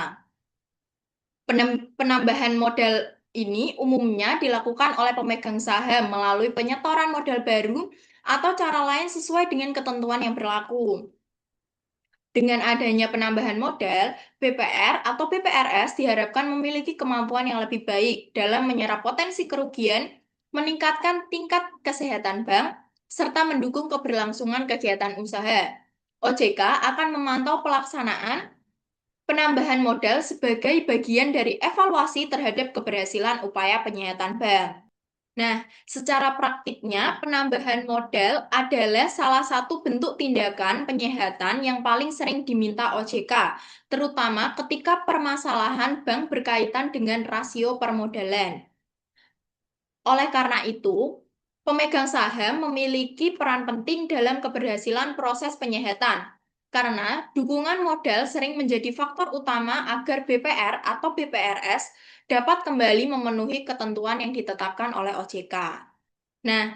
Penambahan modal ini umumnya dilakukan oleh pemegang saham melalui penyetoran modal baru atau cara lain sesuai dengan ketentuan yang berlaku. Dengan adanya penambahan modal, BPR atau BPRS diharapkan memiliki kemampuan yang lebih baik dalam menyerap potensi kerugian, meningkatkan tingkat kesehatan bank, serta mendukung keberlangsungan kegiatan usaha. OJK akan memantau pelaksanaan penambahan modal sebagai bagian dari evaluasi terhadap keberhasilan upaya penyehatan bank. Nah, secara praktiknya, penambahan modal adalah salah satu bentuk tindakan penyehatan yang paling sering diminta OJK, terutama ketika permasalahan bank berkaitan dengan rasio permodalan. Oleh karena itu, pemegang saham memiliki peran penting dalam keberhasilan proses penyehatan, karena dukungan modal sering menjadi faktor utama agar BPR atau BPRS dapat kembali memenuhi ketentuan yang ditetapkan oleh OJK. Nah,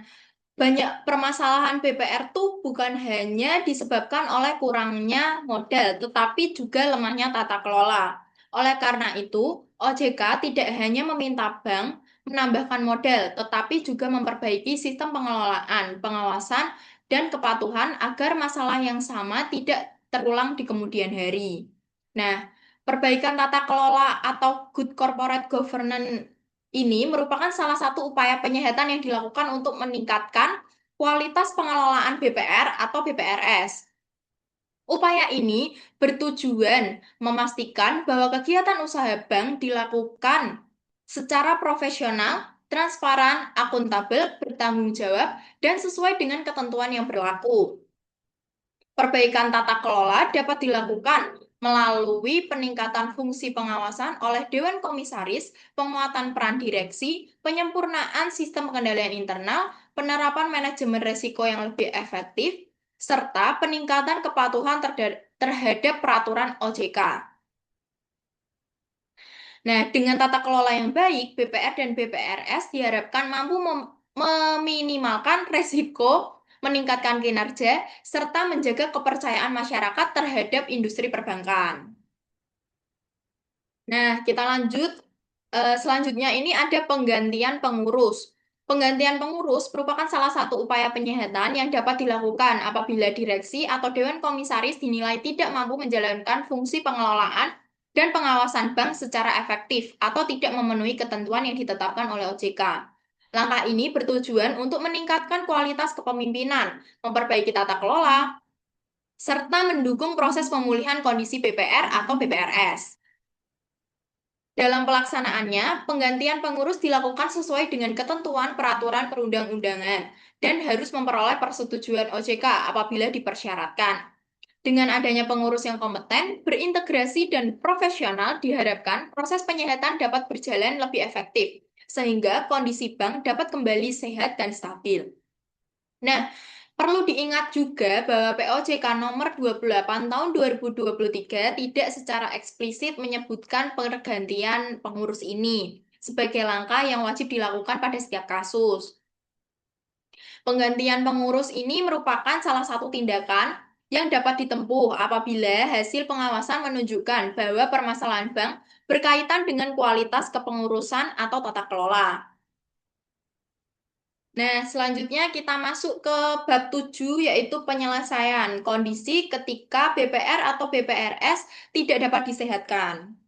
banyak permasalahan BPR tuh bukan hanya disebabkan oleh kurangnya modal, tetapi juga lemahnya tata kelola. Oleh karena itu, OJK tidak hanya meminta bank menambahkan modal, tetapi juga memperbaiki sistem pengelolaan, pengawasan, dan kepatuhan agar masalah yang sama tidak terulang di kemudian hari. Nah, perbaikan tata kelola atau good corporate governance ini merupakan salah satu upaya penyehatan yang dilakukan untuk meningkatkan kualitas pengelolaan BPR atau BPRS. Upaya ini bertujuan memastikan bahwa kegiatan usaha bank dilakukan secara profesional, transparan, akuntabel, bertanggung jawab, dan sesuai dengan ketentuan yang berlaku. Perbaikan tata kelola dapat dilakukan melalui peningkatan fungsi pengawasan oleh Dewan Komisaris, penguatan peran direksi, penyempurnaan sistem pengendalian internal, penerapan manajemen risiko yang lebih efektif, serta peningkatan kepatuhan terhadap peraturan OJK. Nah, dengan tata kelola yang baik, BPR dan BPRS diharapkan mampu meminimalkan risiko, meningkatkan kinerja, serta menjaga kepercayaan masyarakat terhadap industri perbankan. Nah, kita lanjut. Selanjutnya ini ada penggantian pengurus. Penggantian pengurus merupakan salah satu upaya penyehatan yang dapat dilakukan apabila direksi atau dewan komisaris dinilai tidak mampu menjalankan fungsi pengelolaan dan pengawasan bank secara efektif atau tidak memenuhi ketentuan yang ditetapkan oleh OJK. Langkah ini bertujuan untuk meningkatkan kualitas kepemimpinan, memperbaiki tata kelola, serta mendukung proses pemulihan kondisi BPR atau BPRS. Dalam pelaksanaannya, penggantian pengurus dilakukan sesuai dengan ketentuan peraturan perundang-undangan dan harus memperoleh persetujuan OJK apabila dipersyaratkan. Dengan adanya pengurus yang kompeten, berintegrasi, dan profesional, diharapkan proses penyehatan dapat berjalan lebih efektif, sehingga kondisi bank dapat kembali sehat dan stabil. Nah, perlu diingat juga bahwa POJK nomor 28 tahun 2023 tidak secara eksplisit menyebutkan pergantian pengurus ini sebagai langkah yang wajib dilakukan pada setiap kasus. Penggantian pengurus ini merupakan salah satu tindakan yang dapat ditempuh apabila hasil pengawasan menunjukkan bahwa permasalahan bank berkaitan dengan kualitas kepengurusan atau tata kelola. Nah, selanjutnya kita masuk ke bab 7 yaitu penyelesaian kondisi ketika BPR atau BPRS tidak dapat disehatkan.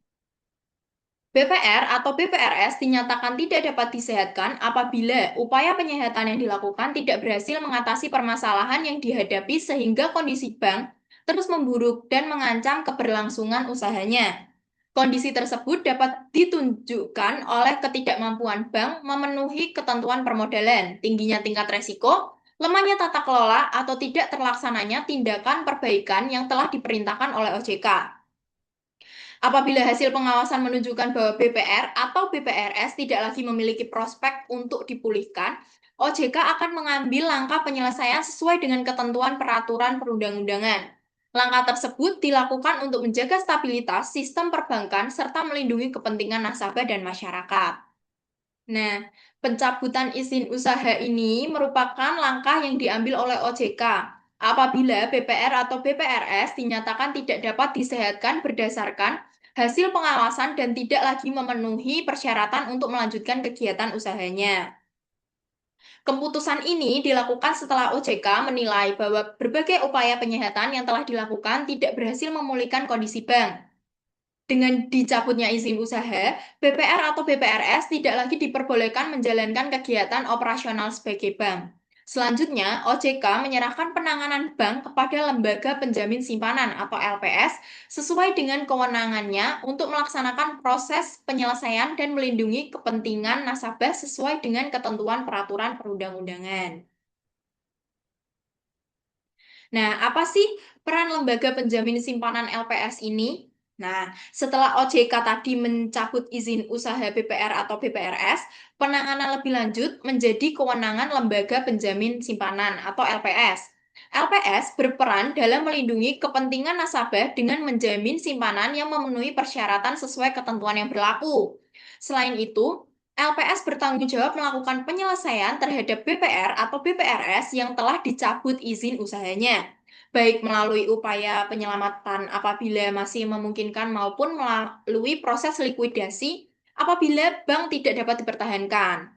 BPR atau BPRS dinyatakan tidak dapat disehatkan apabila upaya penyehatan yang dilakukan tidak berhasil mengatasi permasalahan yang dihadapi sehingga kondisi bank terus memburuk dan mengancam keberlangsungan usahanya. Kondisi tersebut dapat ditunjukkan oleh ketidakmampuan bank memenuhi ketentuan permodalan, tingginya tingkat resiko, lemahnya tata kelola, atau tidak terlaksananya tindakan perbaikan yang telah diperintahkan oleh OJK. Apabila hasil pengawasan menunjukkan bahwa BPR atau BPRS tidak lagi memiliki prospek untuk dipulihkan, OJK akan mengambil langkah penyelesaian sesuai dengan ketentuan peraturan perundang-undangan. Langkah tersebut dilakukan untuk menjaga stabilitas sistem perbankan serta melindungi kepentingan nasabah dan masyarakat. Nah, pencabutan izin usaha ini merupakan langkah yang diambil oleh OJK apabila BPR atau BPRS dinyatakan tidak dapat disehatkan berdasarkan hasil pengawasan dan tidak lagi memenuhi persyaratan untuk melanjutkan kegiatan usahanya. Keputusan ini dilakukan setelah OJK menilai bahwa berbagai upaya penyehatan yang telah dilakukan tidak berhasil memulihkan kondisi bank. Dengan dicabutnya izin usaha, BPR atau BPRS tidak lagi diperbolehkan menjalankan kegiatan operasional sebagai bank. Selanjutnya, OJK menyerahkan penanganan bank kepada Lembaga Penjamin Simpanan atau LPS sesuai dengan kewenangannya untuk melaksanakan proses penyelesaian dan melindungi kepentingan nasabah sesuai dengan ketentuan peraturan perundang-undangan. Nah, apa sih peran Lembaga Penjamin Simpanan LPS ini? Nah, setelah OJK tadi mencabut izin usaha BPR atau BPRS, penanganan lebih lanjut menjadi kewenangan Lembaga Penjamin Simpanan atau LPS. LPS berperan dalam melindungi kepentingan nasabah dengan menjamin simpanan yang memenuhi persyaratan sesuai ketentuan yang berlaku. Selain itu, LPS bertanggung jawab melakukan penyelesaian terhadap BPR atau BPRS yang telah dicabut izin usahanya, baik melalui upaya penyelamatan apabila masih memungkinkan maupun melalui proses likuidasi apabila bank tidak dapat dipertahankan.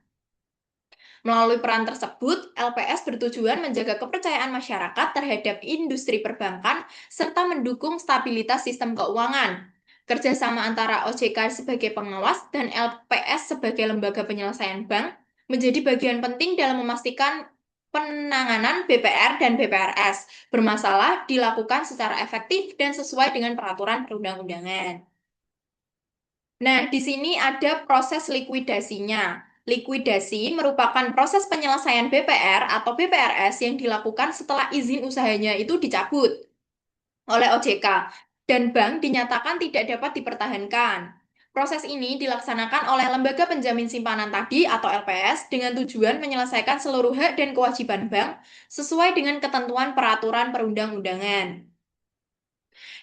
Melalui peran tersebut, LPS bertujuan menjaga kepercayaan masyarakat terhadap industri perbankan serta mendukung stabilitas sistem keuangan. Kerjasama antara OJK sebagai pengawas dan LPS sebagai lembaga penyelesaian bank menjadi bagian penting dalam memastikan penanganan BPR dan BPRS bermasalah dilakukan secara efektif dan sesuai dengan peraturan perundang-undangan. Nah, di sini ada proses likuidasinya. Likuidasi merupakan proses penyelesaian BPR atau BPRS yang dilakukan setelah izin usahanya itu dicabut oleh OJK dan bank dinyatakan tidak dapat dipertahankan. Proses ini dilaksanakan oleh Lembaga Penjamin Simpanan tadi atau LPS dengan tujuan menyelesaikan seluruh hak dan kewajiban bank sesuai dengan ketentuan peraturan perundang-undangan.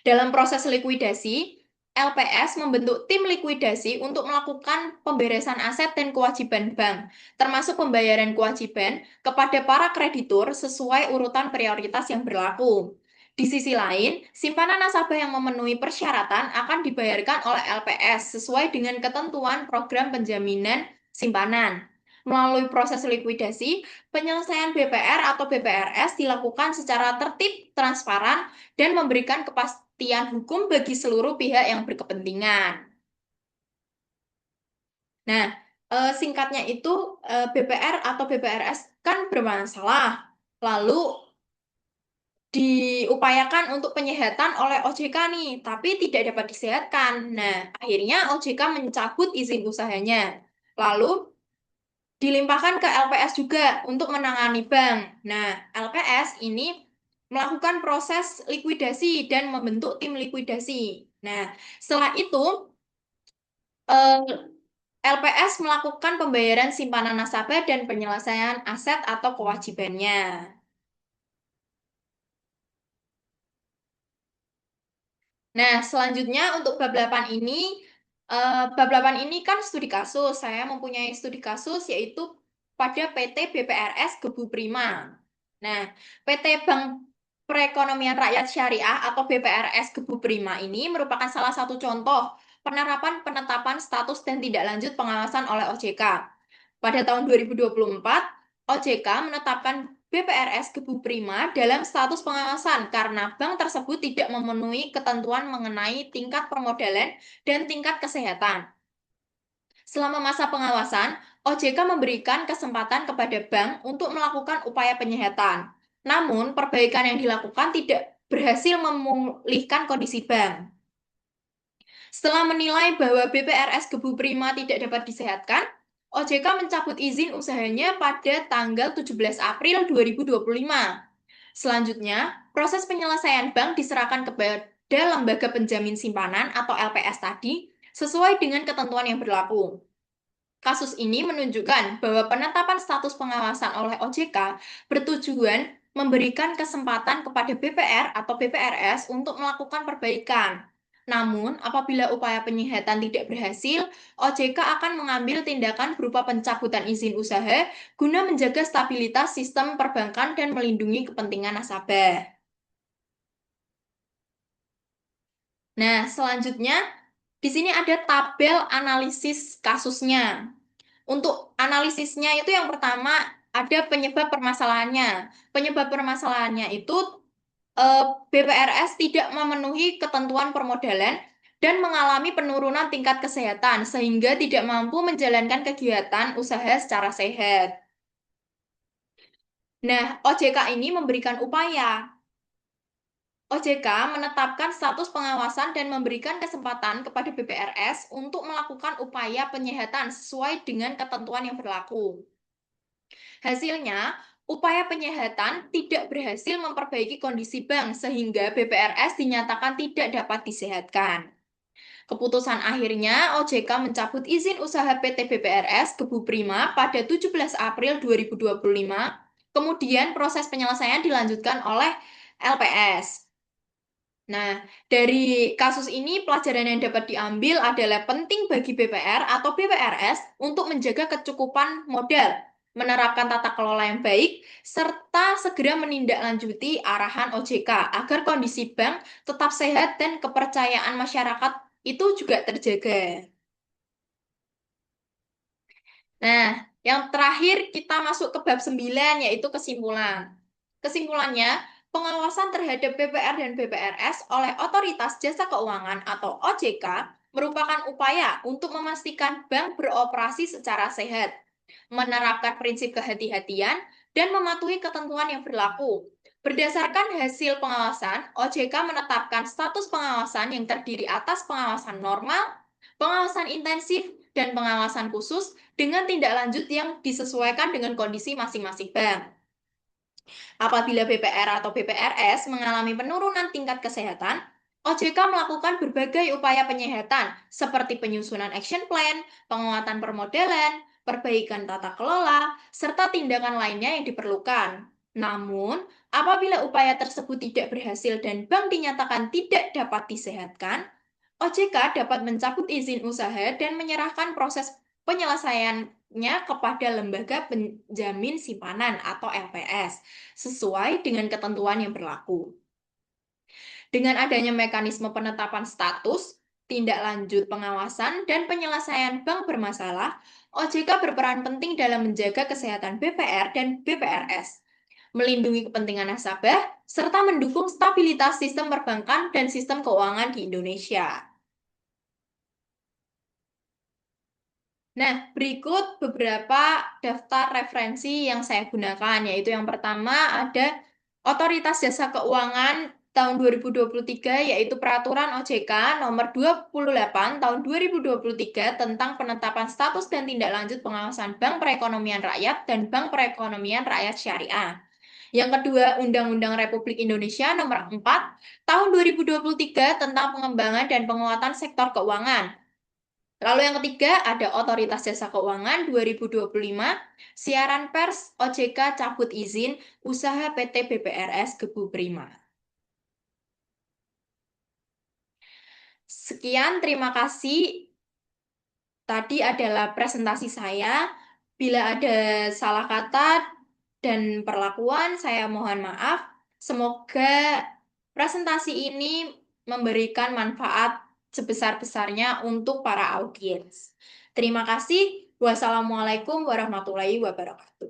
Dalam proses likuidasi, LPS membentuk tim likuidasi untuk melakukan pemberesan aset dan kewajiban bank, termasuk pembayaran kewajiban kepada para kreditur sesuai urutan prioritas yang berlaku. Di sisi lain, simpanan nasabah yang memenuhi persyaratan akan dibayarkan oleh LPS sesuai dengan ketentuan program penjaminan simpanan. Melalui proses likuidasi, penyelesaian BPR atau BPRS dilakukan secara tertib, transparan, dan memberikan kepastian hukum bagi seluruh pihak yang berkepentingan. Nah, singkatnya itu BPR atau BPRS kan bermasalah, lalu diupayakan untuk penyehatan oleh OJK nih, tapi tidak dapat disehatkan. Nah, akhirnya OJK mencabut izin usahanya. Lalu dilimpahkan ke LPS juga untuk menangani bank. Nah, LPS ini melakukan proses likuidasi dan membentuk tim likuidasi. Nah, setelah itu LPS melakukan pembayaran simpanan nasabah dan penyelesaian aset atau kewajibannya. Nah, selanjutnya untuk bab 8 ini kan studi kasus. Saya mempunyai studi kasus yaitu pada PT BPRS Gebu Prima. Nah, PT Bank Perekonomian Rakyat Syariah atau BPRS Gebu Prima ini merupakan salah satu contoh penetapan status dan tindak lanjut pengawasan oleh OJK. Pada tahun 2024, OJK menetapkan BPRS Gebu Prima dalam status pengawasan karena bank tersebut tidak memenuhi ketentuan mengenai tingkat permodalan dan tingkat kesehatan. Selama masa pengawasan, OJK memberikan kesempatan kepada bank untuk melakukan upaya penyehatan. Namun, perbaikan yang dilakukan tidak berhasil memulihkan kondisi bank. Setelah menilai bahwa BPRS Gebu Prima tidak dapat disehatkan, OJK mencabut izin usahanya pada tanggal 17 April 2025. Selanjutnya, proses penyelesaian bank diserahkan kepada lembaga penjamin simpanan atau LPS tadi sesuai dengan ketentuan yang berlaku. Kasus ini menunjukkan bahwa penetapan status pengawasan oleh OJK bertujuan memberikan kesempatan kepada BPR atau BPRS untuk melakukan perbaikan. Namun, apabila upaya penyihatan tidak berhasil, OJK akan mengambil tindakan berupa pencabutan izin usaha guna menjaga stabilitas sistem perbankan dan melindungi kepentingan nasabah. Nah, selanjutnya di sini ada tabel analisis kasusnya. Untuk analisisnya itu yang pertama ada penyebab permasalahannya. Penyebab permasalahannya itu BPRS tidak memenuhi ketentuan permodalan dan mengalami penurunan tingkat kesehatan sehingga tidak mampu menjalankan kegiatan usaha secara sehat. Nah, OJK ini memberikan upaya. OJK menetapkan status pengawasan dan memberikan kesempatan kepada BPRS untuk melakukan upaya penyehatan sesuai dengan ketentuan yang berlaku. Hasilnya, upaya penyehatan tidak berhasil memperbaiki kondisi bank sehingga BPRS dinyatakan tidak dapat disehatkan. Keputusan akhirnya, OJK mencabut izin usaha PT BPRS Gebu Prima pada 17 April 2025. Kemudian proses penyelesaian dilanjutkan oleh LPS. Nah, dari kasus ini pelajaran yang dapat diambil adalah penting bagi BPR atau BPRS untuk menjaga kecukupan modal, menerapkan tata kelola yang baik, serta segera menindaklanjuti arahan OJK agar kondisi bank tetap sehat dan kepercayaan masyarakat itu juga terjaga. Nah, yang terakhir kita masuk ke bab 9 yaitu kesimpulan. Kesimpulannya, pengawasan terhadap BPR dan BPRS oleh Otoritas Jasa Keuangan atau OJK merupakan upaya untuk memastikan bank beroperasi secara sehat, menerapkan prinsip kehati-hatian, dan mematuhi ketentuan yang berlaku. Berdasarkan hasil pengawasan, OJK menetapkan status pengawasan yang terdiri atas pengawasan normal, pengawasan intensif, dan pengawasan khusus dengan tindak lanjut yang disesuaikan dengan kondisi masing-masing bank. Apabila BPR atau BPRS mengalami penurunan tingkat kesehatan, OJK melakukan berbagai upaya penyehatan seperti penyusunan action plan, penguatan permodalan, perbaikan tata kelola, serta tindakan lainnya yang diperlukan. Namun, apabila upaya tersebut tidak berhasil dan bank dinyatakan tidak dapat disehatkan, OJK dapat mencabut izin usaha dan menyerahkan proses penyelesaiannya kepada lembaga penjamin simpanan atau LPS sesuai dengan ketentuan yang berlaku. Dengan adanya mekanisme penetapan status, tindak lanjut pengawasan, dan penyelesaian bank bermasalah, OJK berperan penting dalam menjaga kesehatan BPR dan BPRS, melindungi kepentingan nasabah, serta mendukung stabilitas sistem perbankan dan sistem keuangan di Indonesia. Nah, berikut beberapa daftar referensi yang saya gunakan, yaitu yang pertama ada Otoritas Jasa Keuangan tahun 2023, yaitu Peraturan OJK nomor 28 tahun 2023 tentang penetapan status dan tindak lanjut pengawasan Bank Perekonomian Rakyat dan Bank Perekonomian Rakyat Syariah. Yang kedua, Undang-Undang Republik Indonesia nomor 4 tahun 2023 tentang pengembangan dan penguatan sektor keuangan. Lalu yang ketiga ada Otoritas Jasa Keuangan 2025, siaran pers OJK cabut izin usaha PT BPRS Gebu Prima. Sekian, terima kasih. Tadi adalah presentasi saya. Bila ada salah kata dan perlakuan, saya mohon maaf. Semoga presentasi ini memberikan manfaat sebesar-besarnya untuk para audiens. Terima kasih. Wassalamualaikum warahmatullahi wabarakatuh.